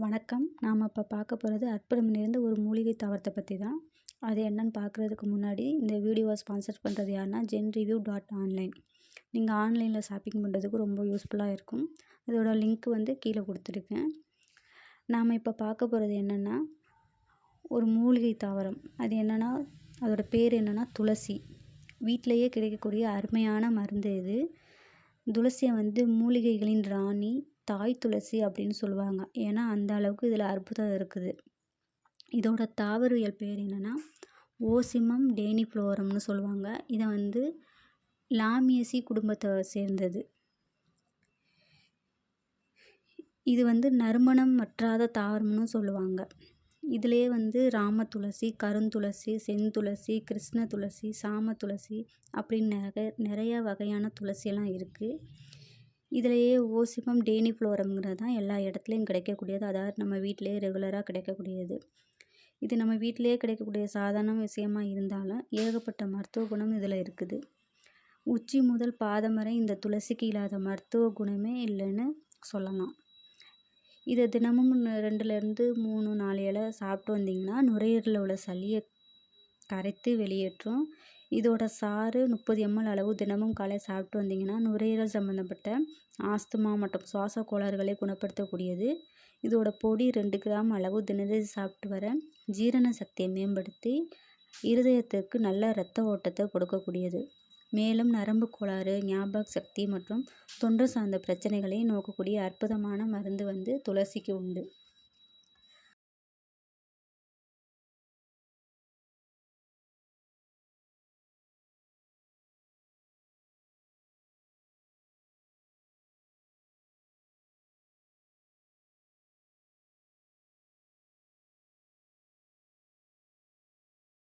வணக்கம். நாம் இப்போ பார்க்க போகிறது அற்புதம் நிறைந்த ஒரு மூலிகை தாவரத்தை பற்றி தான். அது என்னன்னு பார்க்குறதுக்கு முன்னாடி இந்த வீடியோவை ஸ்பான்சர் பண்ணுறது யாருன்னா genreview.online. நீங்கள் ஆன்லைனில் ஷாப்பிங் பண்ணுறதுக்கு ரொம்ப யூஸ்ஃபுல்லாக இருக்கும். அதோட லிங்க் வந்து கீழே கொடுத்துருக்கேன். நாம் இப்போ பார்க்க போகிறது என்னென்னா ஒரு மூலிகை தாவரம். அது என்னென்னா அதோட பேர் என்னென்னா துளசி. வீட்டிலையே கிடைக்கக்கூடிய அருமையான மருந்து இது. துளசியை வந்து மூலிகைகளின் ராணி, தாய் துளசி அப்படின்னு சொல்லுவாங்க. ஏன்னா அந்த அளவுக்கு இதில் அற்புதம் இருக்குது. இதோட தாவரவியல் பேர் என்னென்னா ஓசிமம் டேனிஃப்ளோரம்னு சொல்லுவாங்க. இதை வந்து லாமியசி குடும்பத்தை சேர்ந்தது. இது வந்து நறுமணம் வற்றாத தாவரம்னு சொல்லுவாங்க. இதிலே வந்து ராம துளசி, கருந்துளசி, செந்துளசி, கிருஷ்ண துளசி, சாம துளசி அப்படின்னு நிறைய வகையான துளசியெல்லாம் இருக்குது. இதிலேயே ஓசிமம் டேனிஃப்ளோரம்ங்கிறது தான் எல்லா இடத்துலையும் கிடைக்கக்கூடியது. அதாவது நம்ம வீட்டிலேயே ரெகுலராக கிடைக்கக்கூடியது. இது நம்ம வீட்டிலேயே கிடைக்கக்கூடிய சாதாரண விஷயமா இருந்தாலும் ஏகப்பட்ட மருத்துவ குணம் இதில் இருக்குது. உச்சி முதல் பாதம் வரை இந்த துளசிக்கு இல்லாத மருத்துவ குணமே இல்லைன்னு சொல்லலாம். இதை தினமும் 2லேருந்து 3, 4 இலை சாப்பிட்டு வந்தீங்கன்னா நுரையீரலில் உள்ள சளியை கரைத்து வெளியேற்றும். இதோட சாறு 30 ml அளவு தினமும் காலை சாப்பிட்டு வந்தீங்கன்னா நுரையீரல் சம்மந்தப்பட்ட ஆஸ்துமா மற்றும் சுவாச கோளாறுகளை குணப்படுத்தக்கூடியது. இதோட பொடி 2 கிராம் அளவு தினசரி சாப்பிட்டு வர ஜீரண சக்தியை மேம்படுத்தி இருதயத்திற்கு நல்ல இரத்த ஓட்டத்தை கொடுக்கக்கூடியது. மேலும் நரம்பு கோளாறு, ஞாபக சக்தி மற்றும் தொண்டை சார்ந்த பிரச்சனைகளை நோக்கக்கூடிய அற்புதமான மருந்து வந்து துளசிக்கு உண்டு.